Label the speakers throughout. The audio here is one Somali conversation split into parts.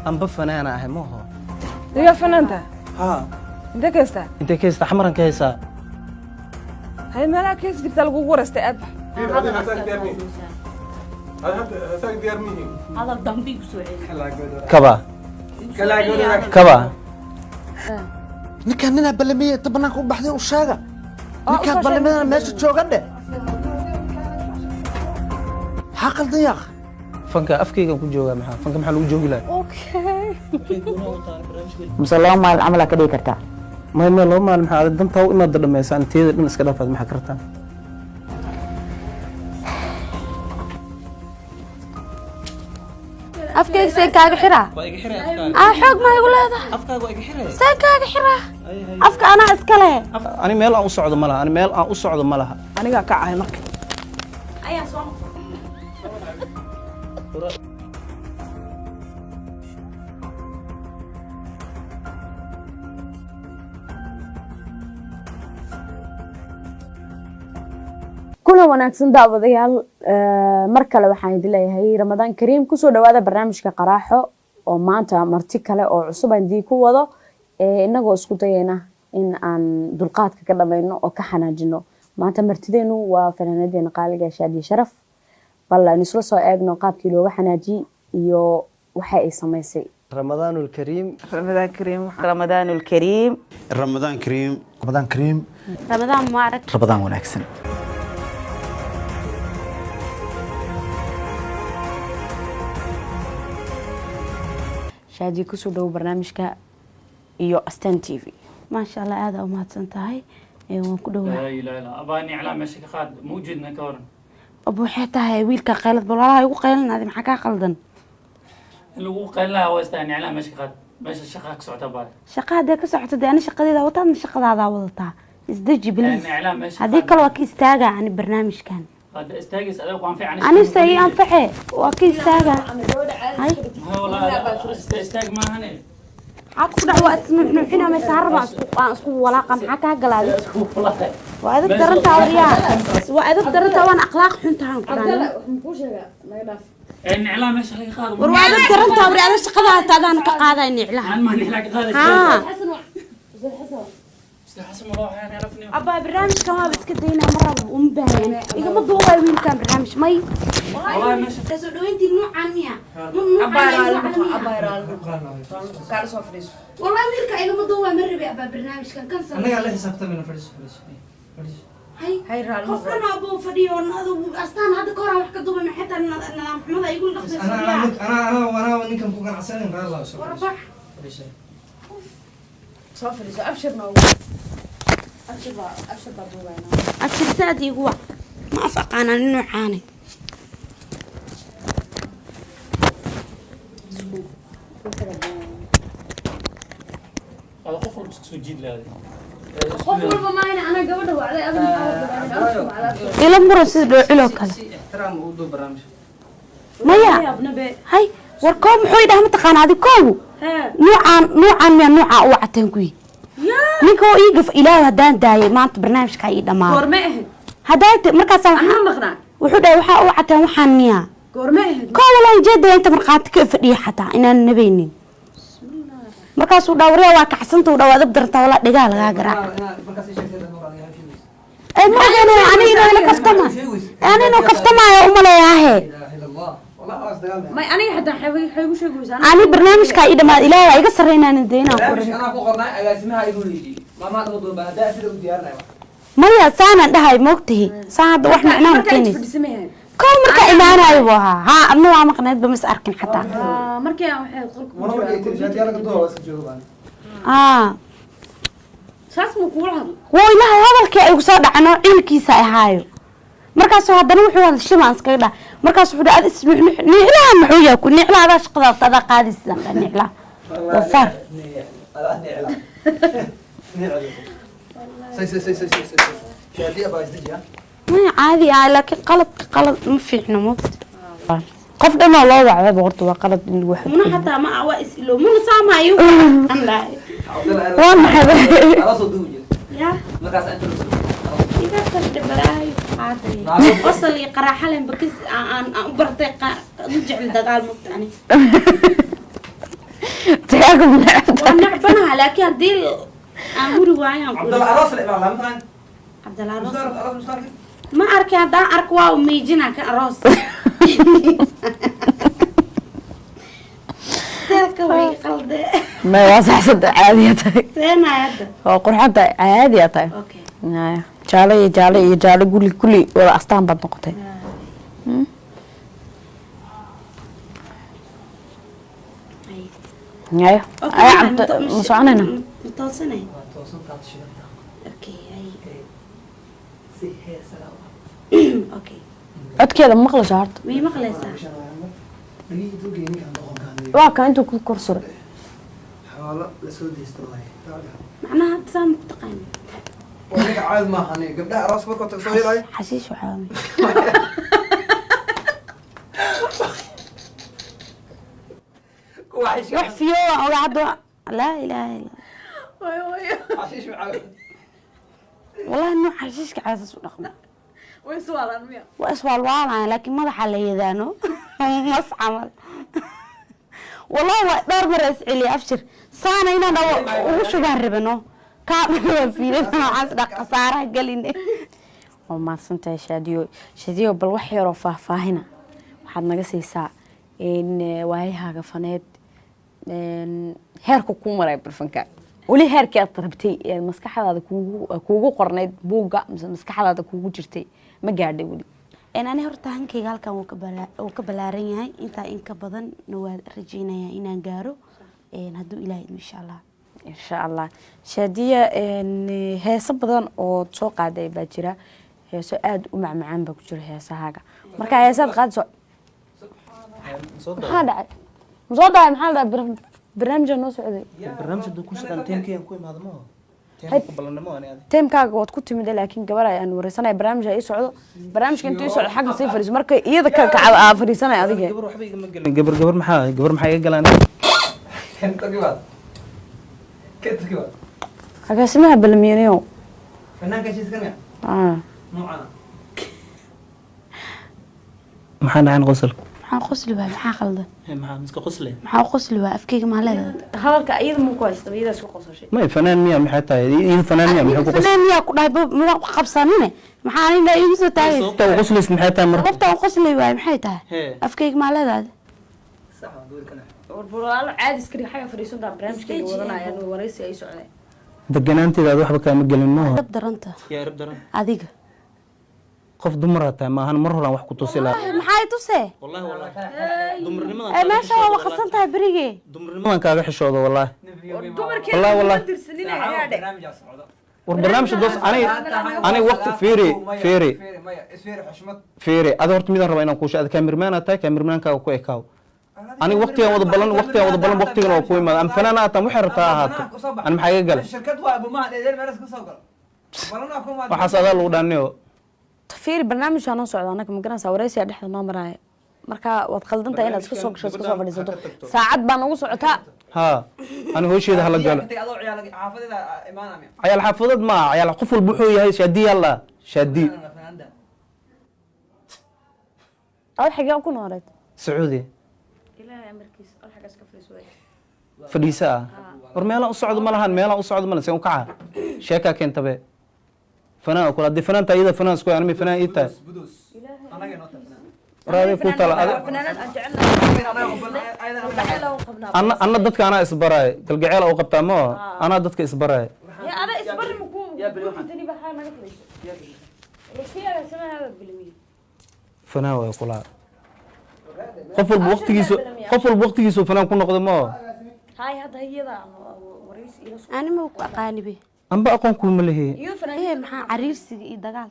Speaker 1: أنا بفنانة أهي مو هو
Speaker 2: يا فنانته
Speaker 1: ها
Speaker 2: انت كيستا
Speaker 1: أنت كيس حمرا كيسا
Speaker 2: هاي مالك كيس قلت له ورست اب
Speaker 3: هذا هساك ديار مين
Speaker 4: هذا الضمبي بسوعي
Speaker 1: كبا كبا
Speaker 5: ninkan nina balamiye tabanaanka u baxday u sheega ninkan balamiyada meesha jooga dhe maxaa qaldan yaaq
Speaker 1: fanka afkayga ku jooga maxaa fanka maxaa lagu joogi lahaa
Speaker 6: mise laba maalin camal ka dhigi kartaa
Speaker 1: ma laba maalin maxaa dantaa u imaada dhamaysa inteeda dhan iska dhafaad maxaa kartaa
Speaker 7: afkayga seen kaaga xiraa xoog ma igu leedahay
Speaker 1: afkaaga waa iga xiray
Speaker 7: seen kaaga xiraa afka anaa iska leh
Speaker 1: ani meel aan u socdo ma laha ani meel aan u socdo ma laha
Speaker 2: aniga ka caay marka
Speaker 7: ayaa soo
Speaker 8: كل wanaagsan daawadayaal mar kale waxaan idin leeyahay Ramadaan Kariim ku soo dhawaada barnaamijka qaraaxo oo maanta marti kale oo cusub aan dii ku wado inagoo isku dayayna in aan dulqaadka ka dhamayno oo ka xanaajino maanta martideenu waa fanaanadeena qaaliga Shaadi Sharaf bal aan isla soo eegno qaabkii looga xanaaji iyo waxa ay sameysay
Speaker 1: رمضان الكريم
Speaker 2: Ramadaan Kariim
Speaker 6: ramadaan الكريم
Speaker 5: ramadaan kariim ramadaan kariim
Speaker 7: Ramadaan mubarak
Speaker 5: ramadaan wanaagsan
Speaker 8: Shaadi ku soo dhaw barnaamijka iyo Astaan TV
Speaker 7: ما شاء الله هذا وما تنتهي waan ku dhawahay
Speaker 9: لا لا لا أباني على ماشي خاد موجودنا كورن
Speaker 7: أبو حتى wiilka qaylad bal walaal igu qaylinaaday maxaa ka qaldan
Speaker 9: اللي هو قال لا هو استاني على ماشي خاد ماشي الشقة كسرت أباني
Speaker 7: shaqada ka socoto ana shaqadeeda wataan shaqadaada wadataa isdaji bilis
Speaker 9: يعني على ماشي
Speaker 7: hadii kale waa ka istaaga ani barnaamijkan
Speaker 9: هذا استاجس أنا وقام في عن
Speaker 7: ani say anfaxe waa ka istaaga hay
Speaker 9: والله استاج ما هني
Speaker 7: عاك ku dhaw waad nuuxina ma saarba isku walaaqa maxaa ka galaaday
Speaker 9: والله
Speaker 7: waa adag daranta awriyaa waa adag daranta waan akhlaaq xuntaan
Speaker 9: إن على ماشي خلي خاد
Speaker 7: war waa adag daranta awriyaa shaqada taadaan ka qaaday niclaha
Speaker 9: أنا ما نحلاق هذا
Speaker 7: ها
Speaker 9: حسن الله يعني عرفني
Speaker 7: أبا برنامج كمان بس كدينا مرة ومبهين إذا ما ضوى وين كان برنامج مي
Speaker 9: والله ماشي
Speaker 7: تسولوا أنت نوع عنيا والله ويلك إذا ما ضوى مرة بأبا برنامج كان صار
Speaker 1: أنا على حساب تمنا فريش
Speaker 7: هاي خفنا أبو فريون هذا أستان هذا كورة وحكي ضوى من حتى محمد يقول لك
Speaker 1: أنا ونكم كوكان عسلين غير الله
Speaker 7: وربح
Speaker 2: صافر ابشر ما ابشر بابونا
Speaker 7: أكثر سادي هو ما أفق أنا نوع عاني
Speaker 9: هذا قفل بس جديد لهذا
Speaker 2: قفل ما انا قبله وعلى ابن
Speaker 7: إلى مرة سيدو علو كذا
Speaker 1: احترام ودو برامج
Speaker 7: مايا هاي وركوب محوي ده متقان هذه كوب نوعان من نوع وعتين كوي ninka oo ii gaf ilaahay hadaan daayay maanta barnaamijka ay dhamaan
Speaker 2: goorma ahayd
Speaker 7: hadaayt markaas
Speaker 2: waxaan maqnaa
Speaker 7: wuxuu dhahay waxa uu cataan waxaan miya
Speaker 2: goorma ahayd
Speaker 7: ka walaa jeeda inta marqaati ka fadhiya xataa inaan nabeynin markaas uu dhawriya waa kacsanta uu dhawaad darta wala dhigaa laga garaa ay ma ogana ani inuu kaftama ani inuu kaftama ay u maleeyahay
Speaker 2: ما أنا حتى حيقول شيء يقول
Speaker 7: أنا برنامج كاي دم إلهي أيق سرينا ندينا
Speaker 1: أنا بقولنا أجازمها يقول لي ما تقول بها ده أسير وديارنا
Speaker 7: مريا سانا ده هاي موقته سانا وإحنا أنا مكيني كم مركا إمانا أيوها ها أنو عم قنات بمس أركن حتى
Speaker 2: مركا شاس مقولها
Speaker 7: والله هذا الكي يقصد عنه إلكيسا هايو markaas haddana wuxuu wada shimaan iska dhax markaas wuxuu dhaad ismix niclaha muxuu yahay ku niclaha shaqada tada qaadisna niclaha wafar ما عادي لكن قلب ما فينا مو قف دما لو وعد بورتو قلب in wax
Speaker 8: muna hatta ma awa islo muna saamayo Allah
Speaker 7: waan hada
Speaker 8: ya
Speaker 1: markaas inta
Speaker 8: إذا كنت براي وصل لي قراحة لين بكس أنا برتق نرجع للدجال مقتني tagaalka ma necabta
Speaker 7: waa nacbanaha laakiin haddii aan guri waayaan
Speaker 5: عبد الله أراس اللي بعمل مثلا
Speaker 7: cabdalaa aroos
Speaker 5: أراس مستعرض
Speaker 7: ma arkay haddaan arko waa miijina ka aroos steelka way qaldee
Speaker 8: ma waa saxsada caadiya tahay
Speaker 7: seenaya hadda
Speaker 8: waa qurxanta caadiya tahay
Speaker 7: okay
Speaker 8: jaale iyo jaale kulli wada astaan baad noqotay Ayo. Ayo cabta masoconayna.
Speaker 7: Toosanay.
Speaker 5: توصلت شيء
Speaker 7: Okay.
Speaker 5: سي هي سلام
Speaker 7: Okay.
Speaker 8: Codkeeda ma maqlayso horta.
Speaker 7: Way maqlaysaa.
Speaker 5: بني دوقي إنك عند أخوك هذا
Speaker 8: Waa kan intuu ku korsuray.
Speaker 5: حوالا لسود يستوي
Speaker 7: macnaha hadda saan ku taqaan
Speaker 5: وإنك عاد ما خاني قبلها راس بكرة تسوي راي
Speaker 7: xashiish waxaa
Speaker 5: وحش
Speaker 7: wax fiyo waa oga hadda laa ilaaha illa
Speaker 5: حشيش معاك
Speaker 7: wallahi nuu xashiishka caasas u dhaqmo
Speaker 2: way su'aalaan miya
Speaker 7: waa iswaalwaalaya laakiin madaxa la yadaano mas camal wallahi waa dhowr mar is celiya abshir saana inaan dhawo ugu shubaan rabano kaamira fiirin waxaas dhaq khasaaraha galine
Speaker 8: oo maadsantahay shaadiyo bal wax yaroo faahfaahina waxaad naga siisaa in waayahaaga faneed heerka kuu maray barfanka weli heerkii aad rabtay ee maskaxdaada kuugu qornayd buugga mise maskaxdaada kuugu jirtay ma gaadhay weli
Speaker 7: ani horta hankayga halkan wuu ka balaaran yahay intaa in ka badan waa rajaynayaa inaan gaaro hadduu ilaahay idmo insha allah shaadiya heeso badan oo soo qaaday baa jira heeso aada u macmacaan baa ku jira heesahaaga marka heesaad qaadayso maxaa dhacay masoo dhacay maxaa dhacay barnaamijka noo socday
Speaker 1: barnaamijka dad ku shaqaan teamkeen ku imaado ma
Speaker 8: teemkaaga waad ku timid laakiin gabar aan wareysanay barnaamijka ii socdo barnaamijka intuu ii socdo xagga sii fadhiiso marka iyada ka kacad aa fadhiisanay adiga
Speaker 1: gabar waxba igama gelin gabar maxaa iga galaan
Speaker 5: كنت كيفاد كنت كيفاد
Speaker 8: agaasimaha balmiyeneyo
Speaker 5: فنان كشيء سكنيا مو أنا
Speaker 1: maxaa dhacan qosol
Speaker 7: maxaa qosli waa maxaa qaldan
Speaker 1: maxaa miska qosle
Speaker 7: maxaa qosli waa afkayga maa leedahay
Speaker 8: hadalka iyada muu ku haysta iyada isku qosashay
Speaker 1: may fanaan miya maxay tahay iyo fanaan miya maxay ku qosol
Speaker 7: fanaan miyaa ku dhahay ma qabsanine maxaa aniga igu soo taagay
Speaker 1: ta qoslis maxay tahay mar
Speaker 7: sababta aan qosli waay maxay tahay afkayga maa leedahay
Speaker 5: صح أقول كنا
Speaker 8: warburaalo caadi iskari xaga fadhiisantaa barnaamijkayga wadanayaan wareysi ay socdeen
Speaker 1: deganaanteeda aad waxba kaama gelin maaha
Speaker 7: dab daranta
Speaker 1: yaa rab daran
Speaker 7: adiga
Speaker 1: qof dumar ah tahay maahan mar horaan wax ku tusi lahaa
Speaker 7: maxay tusee
Speaker 1: wallahi dumarnimadan
Speaker 7: meesha waa waqasan tahay berigee
Speaker 1: dumarnimadan kaaga xishoodo wallahi wallahi war barnaamijka doos ani waqti fiiri ada horta midaan rabaa inaan kuu sheego kaamirmaan aad tahay kaamirmaankaaga ku ekaaw ani waqtigan wada balan waqtigan waa ku imaada am fanaan aad tahay waxay rabtaa ahaato an maxaa iga galay
Speaker 5: الشركات وأبو ما هذا ما رأسك سوقل بلنا أكون ما
Speaker 1: waxaas adaa lagu dhaaniyo
Speaker 8: fiiri barnaamijka noo socda anaka ma garanaysaa wareysiga dhexda noo maraayo marka waad khaldan tahay inaad iska soo gasho iska soo fadhiisato saacad baa nagu socotaa
Speaker 1: ها أنا هو شيء ده هلا قال عيال حافظت ما عيال قفل بحوي هاي شادي يلا شادي
Speaker 8: أول حاجة أكون ورد
Speaker 1: سعودي
Speaker 8: إلهي أمريكيس أول حاجة أسكفلي سوي
Speaker 1: فديسا ورميلا أصعد ملهان ميلا أصعد ملهان سيون كعا شاكا كنت به فنان أقول أدي فنان تايدا فنان سكوي أنا مي فنان إيتا رأي كوتلا أنا ضدك أنا إصبراي قلقعيل أو قبطة ما أنا ضدك إصبراي
Speaker 8: يا أنا إصبر مكو ممكن تاني بحال ما نفليش بس هي اسمها هذا بالمية
Speaker 1: فنان ويقول قفل بوقتيسو فنان كنا قدما
Speaker 8: هاي هذا هي ذا ورئيس
Speaker 7: أنا ما أقاني به
Speaker 1: أنا بقى كل ملهي
Speaker 7: إيه محا عريرسي إيه دجالك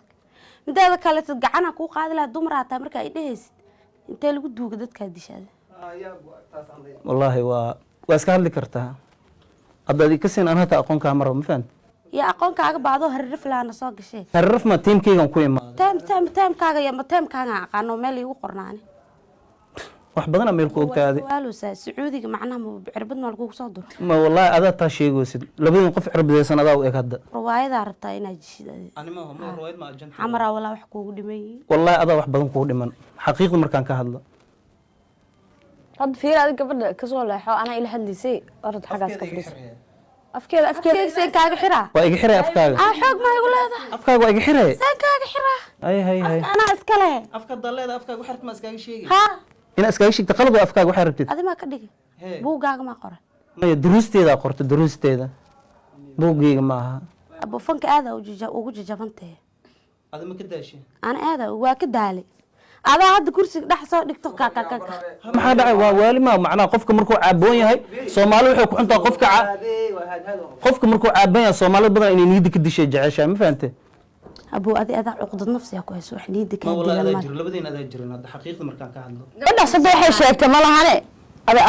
Speaker 7: midaada kale tad gacana ku qaadi lahaa dumar ataa marka ay dhehaysid intee lagu duuga dadka dishaada
Speaker 1: wallahi waa iska hadli kartaa haddaad ka siin anata aqoonkaa maro ma fahant
Speaker 7: ya aqoonkaaga baado haririf laana soo gashay
Speaker 1: haririf ma tiimkaygan ku imaado
Speaker 7: taamkaaga iyo ma taamkaaga aqaano meel igu qornaani
Speaker 1: wax badana meel ku ogtaaday
Speaker 7: waalusa sacuudiga macnaha cirbad ma lagu soo duro
Speaker 1: ma wallahi adaa taa sheegaysid labadii qof cirbadaysan adaa u eg hadda
Speaker 7: riwaayada rabtaa inaad jishid
Speaker 1: anima ma riwaayad ma ajanta
Speaker 7: xamara wala wax kuugu dhimay
Speaker 1: wallahi adaa wax badan kuugu dhiman xaqiiqda markaan ka hadlo
Speaker 8: had fiir adiga gabadha ka soo leexo ana ila hadlisay orad xagaas ka fadhiis afkeeda seen kaaga xiraa
Speaker 1: waa iga xiray afkaaga
Speaker 8: xoog ma igu leedahay
Speaker 1: afkaaga waa iga xiray
Speaker 8: seen kaaga xiraa
Speaker 1: hay
Speaker 8: ana iska leh
Speaker 1: afka daleeda afkaaga waxaad ma iskaaga sheegay
Speaker 8: ha
Speaker 1: ina iskaaga sheegta qalad waa afkaaga waxaad rabtid
Speaker 8: adi ma ka dhigi buugaaga ma qoray
Speaker 1: maya duruusteeda qorto duruusteeda buugayga ma aha
Speaker 8: abo fanka aada ugu jajabantay
Speaker 1: adi ma ka daashay
Speaker 8: ana aada waa ka daalay adaa hadda kursiga dhex soo dhigto ka
Speaker 1: maxaa dhacay waa waali ma macnaa qofka markuu caaboon yahay Soomaali waxay ku xuntaa qofka markuu caaboon yahay Soomaali badan inay niyada ka dishay jeceshaa ma fahamtay
Speaker 8: abo adi adaa cuqdad nafsiga ku hayso wax niyada ka dilan ma
Speaker 1: labadeen adaa jirin hadda xaqiiqda markaan ka hadlo
Speaker 8: gabadha saddex waxay sheegtay ma lahane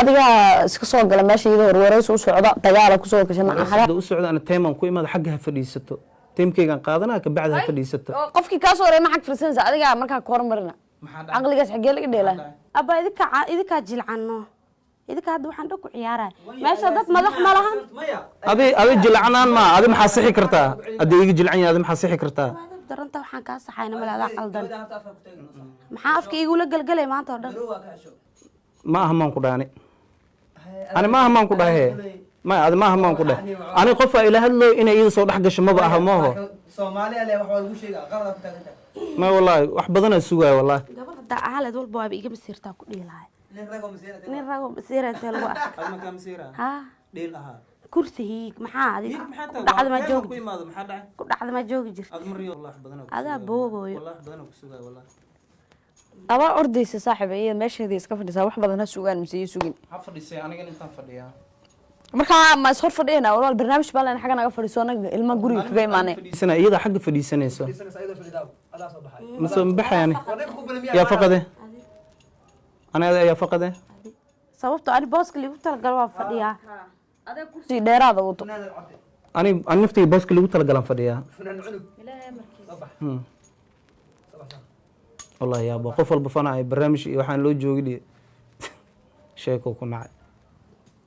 Speaker 8: adiga iska soo gala meesha iyadoo warwareys u socda dagaal ku soo gashay ma aha
Speaker 1: u socda ana teeman ku imaado xagga ha fadhiisato teemkaygan qaadanaa ka bacda ha fadhiisato
Speaker 8: qofkii ka soo reema xaq firsansa adiga markaa ka hormarina aqligaas xigee laga dheelaa aba idinka jilcano idinka hadda waxaan dhaq ku ciyaaraa meesha dad madax ma lahan
Speaker 1: adi jilcanaan ma adi maxaa sixi kartaa adi iga jilcan yahay adi maxaa sixi kartaa
Speaker 8: daranta waxaan ka saxayna malaada qaldan maxaa afka igu la galgalay maanta oo dhan
Speaker 1: ma aha maan ku dhaani ani ma aha maan ku dhahe ma adi ma aha maan ku dhahe ani qof ila hadlo inay iyada soo dhex gasho maba aha maaho
Speaker 5: Soomaaliya leh wax lagu sheegaa qalad ku taaganta
Speaker 1: ma wallahi wax badan ay sugaay wallahi
Speaker 8: gabadha aalad walba waa iga masiirtaa ku dhiilahay nin rago masiirata lagu
Speaker 1: adi ma ka masiira
Speaker 8: ha
Speaker 1: dheel aha
Speaker 8: kursiga maxaa adiga ku dhacda ma joogi
Speaker 1: ku imaado maxaa dhacay
Speaker 8: ku dhacda ma joogi jirto
Speaker 1: adi mariyo wallahi badan
Speaker 8: adaa booboyo
Speaker 1: wallahi badan ku sugaay wallahi
Speaker 8: aba ordaysa saaxiib iyo meesheedii iska fadhisaa wax badan ha sugaan mise iyo sugin
Speaker 1: ha fadhisay aniga intaan fadhiyaa
Speaker 8: marka ma is hor fadhiyana walaal barnaamij baa leen xaga naga fadhiiso anaga ilma guriga kaga imaanay
Speaker 1: fadhiisana iyada xagga fadhiisanayso ma soo baxayani yaa faqade ana yaa faqade
Speaker 8: sababta ani booska liigu talagal waa fadhiyaa adeeg kursi dheeraada wato
Speaker 1: ani naftay booska liigu talagalan fadhiyaa wallahi yaa qof walba fana ay barnaamij iyo waxaan loo joogay sheeko ku nacay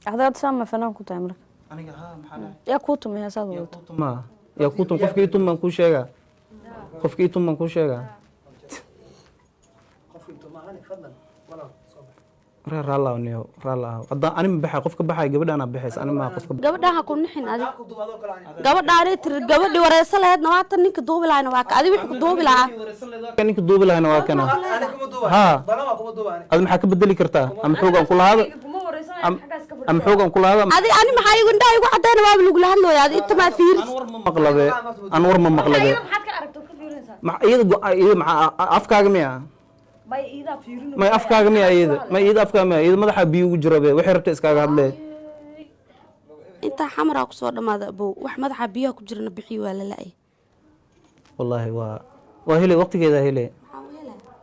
Speaker 8: ahdaad sama fanaan ku tahay marka
Speaker 1: aniga ha maxaa
Speaker 8: yaa ku tumay heesaad wato
Speaker 1: yaa ku tum qofkii tum baan ku sheegaa qofkii tum baan ku sheegaa
Speaker 5: qofkii tum maahan fadlan walaal soo bax
Speaker 1: raallah niyo raallah hadda ani ma baxay qofka baxay gabadhaana baxaysa ani ma qofka
Speaker 8: gabadha ku nixin adiga gabadha ari tir gabadhi wareysa lahayd nawaatan ninka duubi lahayn waa ka adiga wixii ku duubi lahaa
Speaker 1: ninka duubi lahayn waa kana ha adi maxaa ka bedeli kartaa ama xoogan ku lahaada ama xoogan ku lahaada
Speaker 8: adi ani maxaa igu indhaha igu cadayna waa lagu la hadlooyaa adi inta ma fiiris
Speaker 1: anwar ma maqlabe ma iyada maxaa afkaaga miya may afkaaga miya iyada afkaaga miya iyada madaxa biyo ugu jirabe waxay rabtay iskaaga hadlee
Speaker 8: inta xamara ku soo dhamaada abow wax madaxa biyo ku jirna bixi waa la laay
Speaker 1: wallahi waa hele waqtigeeda hele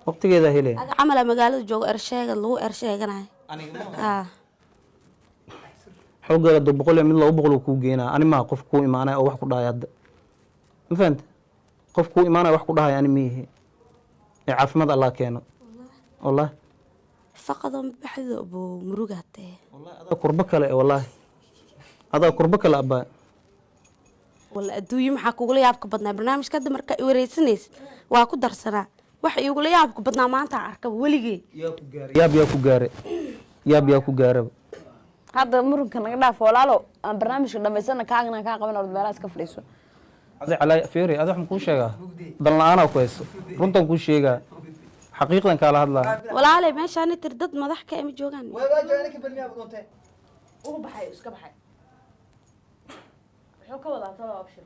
Speaker 1: waqtigeeda hele
Speaker 8: ada amala magaalada joogo ersheega lagu ersheeganahay ha
Speaker 1: xoogga dad 100 mid 200 ku geena ani ma qof ku imaanay oo wax ku dhahay hadda ma fahanta qof ku imaanay wax ku dhahay ani miihi ee caafimaad Allah keeno wallahi
Speaker 8: faqadan baxdo abo murugate
Speaker 1: wallahi ada kurba kale wallahi ada kurba kale abba
Speaker 8: wala adduunyo maxaa kugu la yaabka badnaa barnaamijka hadda marka ay wareysanaysa waa ku darsanaa wax igu la yaabka badnaa maanta arka waligii
Speaker 1: yaa ku gaaray
Speaker 8: hadda murunka naga dhaaf walaalo aan barnaamijka dhameysana kaagna ka qaban oo meelaha iska fadhiiso
Speaker 1: adi calay fiiri adi waxaan ku sheegaa dan la'aan ku hayso runtan ku sheegaa xaqiiqdan kala hadlaa
Speaker 8: walaalo meeshaan tir dad madax ka ima joogan
Speaker 5: waa joogan ka barniya doonte
Speaker 2: uu baxay iska baxay wuxuu ka wadaa talo option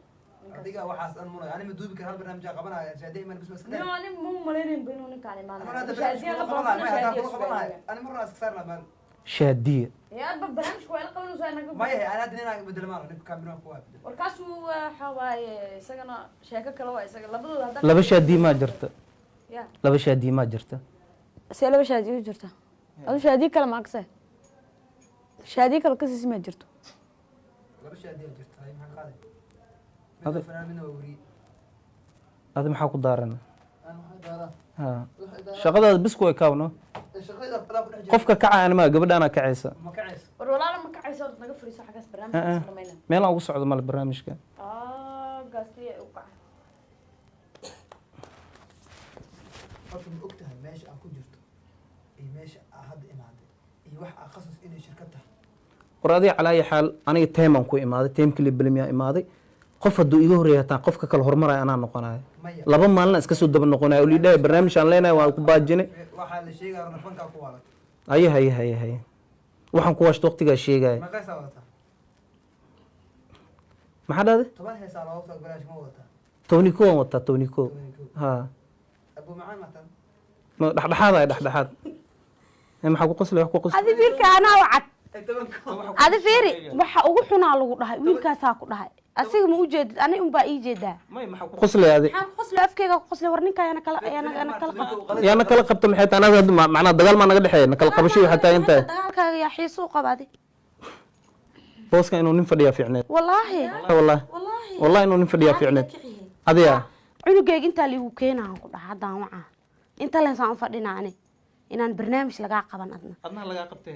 Speaker 5: adiga waxaas aan muray ani ma duubi kara hal barnaamij qabanaya saadey man bismas ka
Speaker 2: no ani mu maleyn inuu ninkaan imaan
Speaker 5: ani marna iska saar la
Speaker 1: shaadiye
Speaker 2: يا أبا برامج كويس قبل وسانا
Speaker 5: ما هي أنا أدري بدل ما نبي كاميرا كويس
Speaker 2: وركاسو حواي سجنا شاكا كلوا سجنا لبضو هذا
Speaker 1: laba shaadiye ma jirta
Speaker 2: يا
Speaker 1: laba shaadiye ma jirta
Speaker 8: see laba shaadiyo jirta adu shaadiyo kale ma agsay shaadiyo kale ka sii ma jirto
Speaker 5: laba shaadiyo jirta hay maxaa qaaday
Speaker 1: هذا
Speaker 5: fanaanina waa wari
Speaker 1: هذا maxaa ku daaran
Speaker 5: aan waxa daara
Speaker 1: ha shaqadaada bis ku ekaawno
Speaker 5: shaqada qada ku dhax
Speaker 1: qofka kaca anima gabadhaana kacaysa
Speaker 5: ma kacays
Speaker 2: والله ما كعيس نقدر فريسو حاجة برامج سلمينا
Speaker 1: meel aan ugu socdo mal barnaamijka
Speaker 2: قصدي وقع
Speaker 5: qofka ma ogtahay meesha aan ku jirto iyo meesha aan hadda imaaday iyo wax aqasus inay shirkad tahay
Speaker 1: war adiga calaa ayi xaal aniga teemaan ku imaaday teemkii libalmiyaa imaaday qof hadduu iga horreeya hataa qofka kale hormaraya anaa noqonayo laba maalina iska soo daba noqonayo oo liidhahay barnaamij aan leenahay waan ku baajinay
Speaker 5: waxaa la sheegaya nafankaa ku waalan
Speaker 1: haye waxaan ku waashta waqtigaa sheegaya
Speaker 5: maqaysaa wadataa
Speaker 1: maxaa dhahday
Speaker 5: 10 heesaa looga soo baraash ma wadataa
Speaker 1: 12 waan wataa 12 ha
Speaker 5: abu macaan maatan
Speaker 1: ma dhexdhexaad maxaa ku qoslay wax ku qoslay
Speaker 7: adi wiilka anaa wacad adi fiiri waxa ugu xunaa lagu dhahay wiilkaasaa ku dhahay asiga ma u jeedid ani unbaa ii jeedaa
Speaker 1: may maxaa ku qoslay adi
Speaker 7: maxaan ku qoslay afkeyga ku qoslay war ninka yana kala
Speaker 1: yaana kala qabto maxay tahay anaga macnaa dagaal maa naga dhexeeya na kala qabasho xataa inta
Speaker 7: dagaalkaaga yaa xiisuu qaba adi
Speaker 1: booska inuu nin fadhiyaa fiicneed wallahi inuu nin fadhiyaa fiicneed adiga
Speaker 7: cunugeyga intaa liigu keenaan ku dhaha haddaan wacaa inta leensaan u fadhinaa ani inaan barnaamij lagaa qaban adna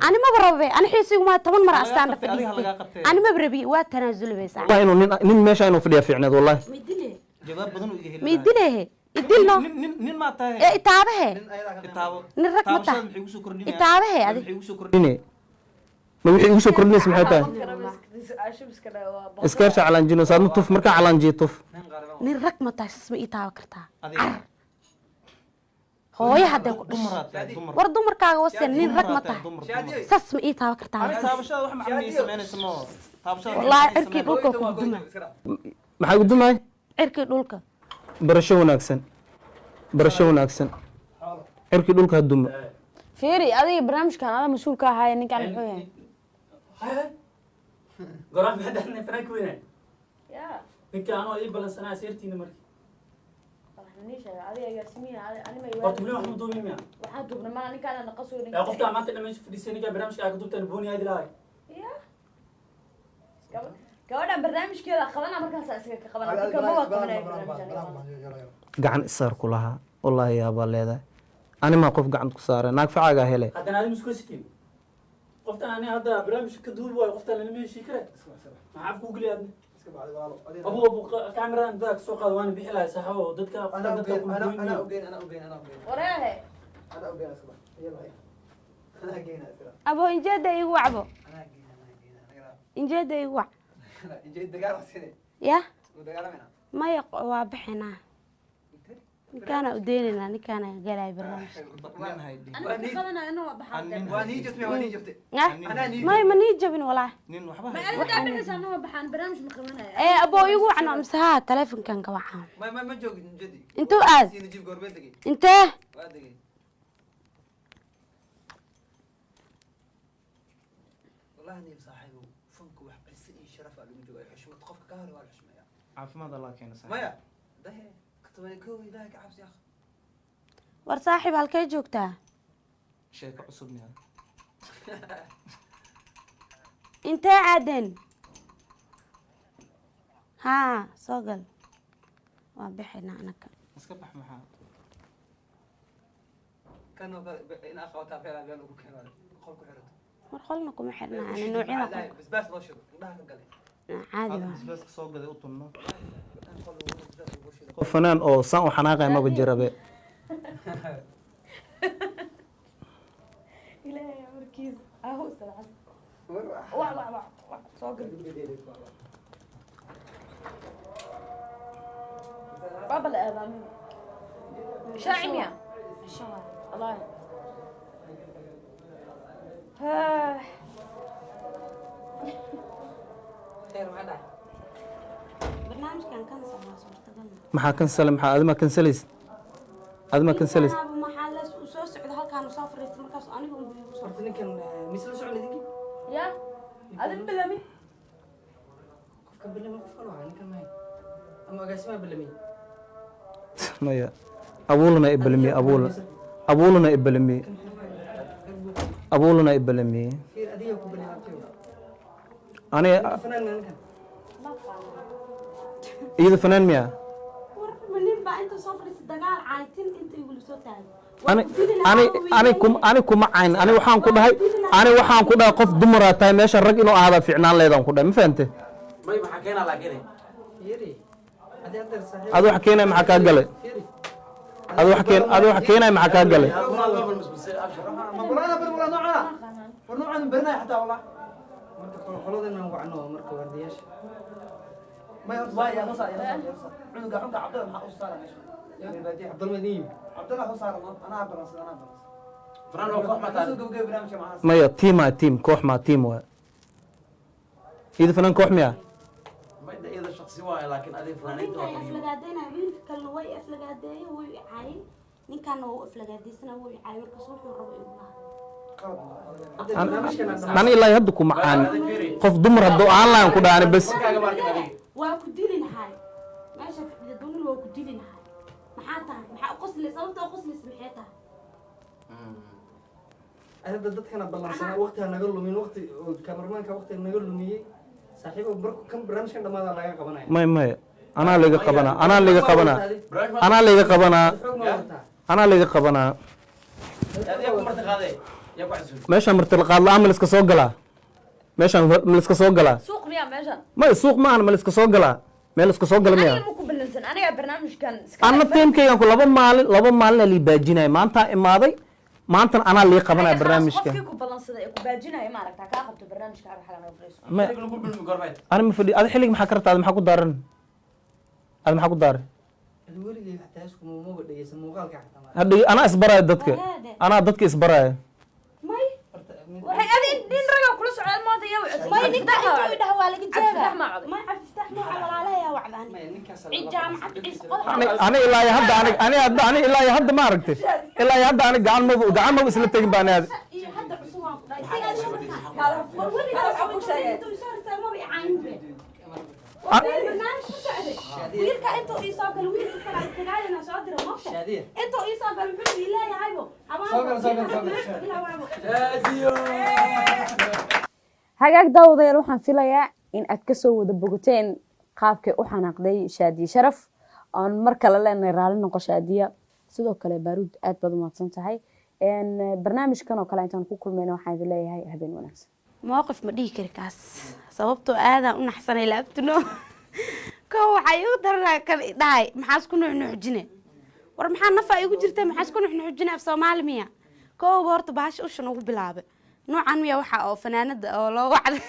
Speaker 7: ani maba rabe ani xiisiguma 10 mar astaan fadhiistay ani maba rabi waa tanaasulbaysaa
Speaker 1: wallahi inuu nin meesha inuu fadhiyaa fiicneed wallahi
Speaker 5: jawaab badan uu iga helay
Speaker 7: midilehe idilno
Speaker 5: nin ma tahay
Speaker 7: itaabahe nin rag ma tahay itaabahe adi
Speaker 1: ma wixii igu soo kordhinaysa maxay tahay iskaarsha calaanjino saadna tuf markaa calaanjiyo tuf
Speaker 7: nin rag ma tahay sisma ii taaba kartaa hooyo hadday ku dhashay war dumarkaaga waseen nin rag ma tahay sas ma ii taaba kartaa wallaahi cirkii dhulka ku guduma
Speaker 1: maxaa gudumay
Speaker 7: cirkii dhulka
Speaker 1: barasho wanaagsan cirkii dhulka haduma
Speaker 8: fiiri adiga barnaamijkan ada mas-uul ka ahaaya ninkaan muxuu yahay
Speaker 9: goraa maxaa fanaan ku weynaa ninka anoo ii balansanaa seertiina markii horta weli wax ma duubin miya qofkaa maanta dhameysha fadhiisay ninkaa barnaamijka aa ka dubtaan booni aadi lahay
Speaker 2: gabadhan barnaamijkeeda qabana markaas isaga ka qabana kamaba qabanay
Speaker 1: gacan isaar ku lahaa wallaahi yaabaa leedahay animaa qof gacanta ku saaray naag facaagaa helay
Speaker 9: haddana adi muskuwa sitiin qoftaan ani hadda barnaamijka ka duubi waayo qoftaan lama heshii kare maxaa afka ugeliya adna abu kaameradan dadaa kasoo qaada waana bixi lahay saxabo dadka
Speaker 2: wareehe
Speaker 7: abo injeeda igu wacbo injeeda igu wac ya maya waa bixinaa ninkaana u deynaynaa ninkaana galaya barnaamij may ma nii jabin walaahi abo igu wacno mise haa taleefonkan ka wacaa intuu aad intee
Speaker 1: caafimaad allah keena
Speaker 7: war saaxiib halkee joogtaa
Speaker 1: sheeko cusub miyaa
Speaker 7: intee aadeen haa soo gal waa bixinaa anaka
Speaker 1: iska bax maxaa
Speaker 7: war qolna kuma xirnaa ani noocyada caadi
Speaker 1: basbaaska soo gaday u tunno qof fanaan oo saan u xanaaqaya maba jirabe
Speaker 2: ilaahay markiisa ahu salaam soo gal baba la aadaamin shaacimiya الله
Speaker 7: barnaamijkan kansal waa suurtagal
Speaker 1: maxaa kansale maxaa adima kansalaysid adima kansalaysid
Speaker 7: maxaa la soo socdo halkaan soo fariistay markaas aniga u biyo
Speaker 5: horta ninkan misla socon idinki
Speaker 2: يا هذا بلمي
Speaker 5: qofka bilami qofkan waa ninkan mahay ama agaasima bilami
Speaker 1: maya abuulana ibalmi abuulana ibalmi
Speaker 5: fiir adiga ku bilami
Speaker 1: ani
Speaker 5: fanaan ninkan
Speaker 1: iyada fanaan miya
Speaker 7: manin baa inta soo fariistay dagaal caaytin inta igu soo taagay ani kuma cayn ani waxaan ku dhahay qof dumar ah tahay meesha rag inuu ahaada fiicnaan leedaan ku dhahay ma fahante
Speaker 5: may maxaa keenaa laakiin fiiri hadii aad saaxiib
Speaker 1: adu wax keenay maxaa kaa galay adu wax keenay maxaa kaa galay
Speaker 5: ma bulana bil bulana نوعا برنا حتى والله مركب خلودنا وعنو مركب وردياش ما يوصل يا مصا عنق عبد الله ما صار ماشي عبد الله نيم عبد الله صار انا عبد الله فران وكوح ما تعرف
Speaker 1: maya tiim koox maa tiim waa iyada fanaan koox miya
Speaker 5: ما يدا اذا شخصي واي لكن ادي فلانين تو
Speaker 7: aflagaadeyna wiilka kalena way aflagaadeeye way caayay ninkaana wuu aflagaadeysana way caayay markaas wuxuu rabo inuu lahaa
Speaker 1: ani ilaa hadda ku macaan qof dumar hadduu aan lahan ku dhaani bas
Speaker 7: waa ku dili lahay meesha fadhida dunil waa ku dili lahay maxaa tahay maxaa qosli sababta qoslis maxay tahay
Speaker 5: هذا dadkana ballansana waqtiga naga lumin waqti cameramanka waqtiga naga lumiyay saaxiibo markuu kan barnaamijkan dhamaada laga qabanaya
Speaker 1: may anaa laga qabanaa meeshaan marti qaad la'aan ma la iska soo galaa meeshaan ma la iska soo galaa
Speaker 2: suuq miyaa meeshan
Speaker 1: may suuq ma aha ma la iska soo galaa meel la iska soo gala miya
Speaker 2: aniga ku balansan aniga barnaamijkan
Speaker 1: anna tiimkaygan ku laba maalin lii baajinaya maanta imaaday maantana anaa lii qabanaya barnaamijka
Speaker 2: qofkii ku balansaday ee ku baajinaya ma aragtaa kaa qabto barnaamijka arag xalan oo fariiso
Speaker 1: ani ma fadhi adi xilliga maxaa ka rabta adi maxaa ku daaran adi maxaa ku daaran
Speaker 5: weligay xataa isku muuqaalka dhageysan muuqaalka xataa
Speaker 1: hadhigi anaa isbaraya dadka anaa dadka isbaraya
Speaker 7: may
Speaker 2: waxay adin nin raga kula socdaan maanta yaa
Speaker 7: may ninka intuu dhaha waa laga jeeda
Speaker 2: ma cod
Speaker 7: may cabdistax ma walaalaha yaa wacdaan cid jaamacad cisqod
Speaker 1: ani ilaa hadda ani ilaa hadda ma aragtay ilaa hadda ani gacan maba isla tegin baan aad
Speaker 7: iyo hadda cusub waan ku dhahay isaga war weliga waxa ku sheegay intuu soo rtaa ma bi caayin barnaamij ku socday wiilka intuu ii soo gal wiilka kala istagaayana soo dira maqsha intuu ii soo gal muxuu ii leeyahay bo
Speaker 8: hagaag daawadayaal waxaan filayaa in aad kasoo wada bogateen qaabkay u xanaaqday shaadiye sharaf oon mar kale leenahay raalli noqo shaadiya sidoo kale baaruud aad baad umahadsan tahay barnaamijkan oo kale intaan ku kulmayna waxaan idin leeyahay habeen wanaagsan
Speaker 7: mowqif ma dhihi kari kaas sababtoo aadaan u naxsanay laabtino kow waxaa igu daranaa kan dhahay maxaas ku nuuxnuuxjine war maxaa nafa igu jirta maxaas ku nuuxnuuxjine af soomaali miya kowba horta bahasha ushan ugu bilaabay noocan miya waxa oo fanaanada oo loo wacday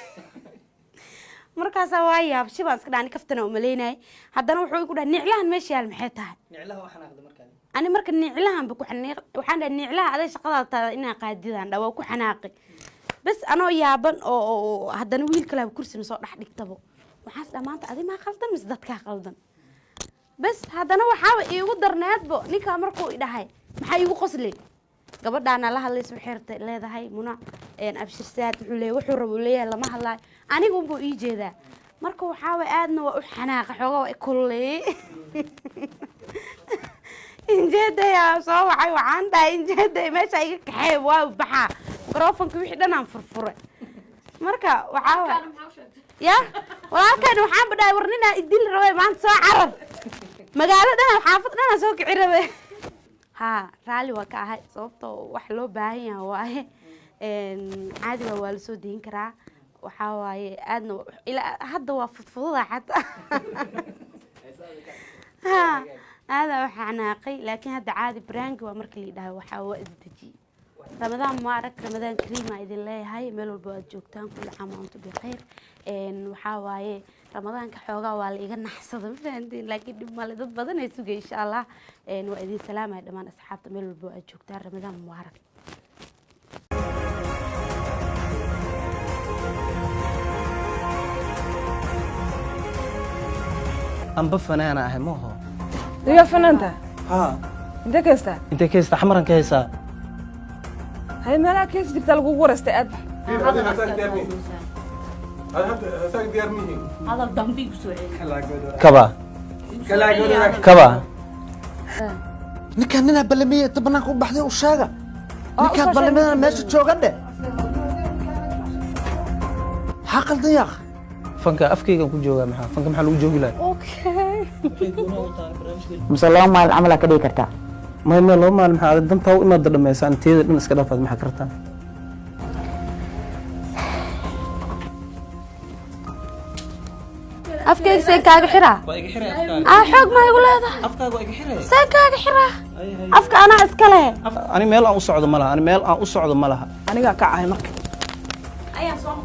Speaker 7: markaasaa waa yaabshi baan iska dhaani kaftana umaleynayay haddana wuxuu igu dhahay niclahan meesha yaal maxay tahay
Speaker 5: niclaha waxaan aqday markaa
Speaker 7: ani marka niclahanba waxaan dhahay niclaha aday shaqadaada taada inaa qaadidaan dha waa ku xanaaqi bas anoo yaaban oo haddana wiil kalaaba kursina soo dhex dhigtabo waxaas dhammaanta adi maa qaldan mise dadkaa qaldan bas haddana waxaaba iigu darneedbo ninkaa markuu idhahay maxaa iigu qoslay gabadhaana la hadlaysa waxay leedahay muna abshirsaad wuxuu leeyahay wuxuu rabo leeyahay lama hadlaayo aniga unbuu ii jeedaa marka waxaaba aadna waa u xanaaqa xoogaa waa kulleeyey injeedayaa soo wacay waxaan dhahay injeeday meesha iga kaxeey waa baxaa microfonka wixii dhan aan furfuray marka waxaa ya walaalkan waxaan badhaay war ninaa idil rabay maanta soo carar magaalo dhan xaafad dhan soo kici rabay ha raali waa ka ahay sababtoo wax loo baahan yahay waaye caadi waa la soo deyn karaa waxaa waaye aadna ilaa hadda waa fudfududa xataa هذا وحناقي لكن هذا عادي برانك ومرك اللي ده وحاول ازدجي رمضان مبارك رمضان كريم إذا الله هاي ملوا البواد جوكتان كل عام وانتم بخير إن وحاول رمضان كحوجا والإيجا نحصد فهمتين لكن ما لدت بدن يسوق إن شاء الله إن وإذا سلامة دمان أصحاب ملوا البواد جوكتان رمضان مبارك
Speaker 1: أنا بفنانة أهي مو هو
Speaker 3: يا فنانتا
Speaker 1: ها
Speaker 3: انت كيستا
Speaker 1: أنت كيس حمرا كيسا
Speaker 3: هاي مالا كيس جبت لك ورست أب
Speaker 2: هذا الضمبي بسوعي
Speaker 1: كبا كبا
Speaker 5: ninkaan ninaa ballamiyey inta banaanka u baxday u sheega ninkaan ballamiyadana meesha joogan dhe maxaa qaldan yaaq
Speaker 1: fanka afkayga ku joogaa maxaa fanka maxaa lagu joogi lahaa
Speaker 6: mise laba maalin camal aa ka dhigi kartaa
Speaker 1: may laba maalin maxaa adag dantaa u imaada dhammaysa anteeda dhan iska dhaafaad maxaa kartaa
Speaker 7: afkayga seen kaaga xiraa xoog ma igu leedahay
Speaker 1: afkaaga waa iga xiray
Speaker 7: seen kaaga xiraa afka anaa iska leh
Speaker 1: ani meel aan u socdo ma laha ani meel aan u socdo ma laha
Speaker 3: anigaa ka ahay marka
Speaker 2: ayaan soo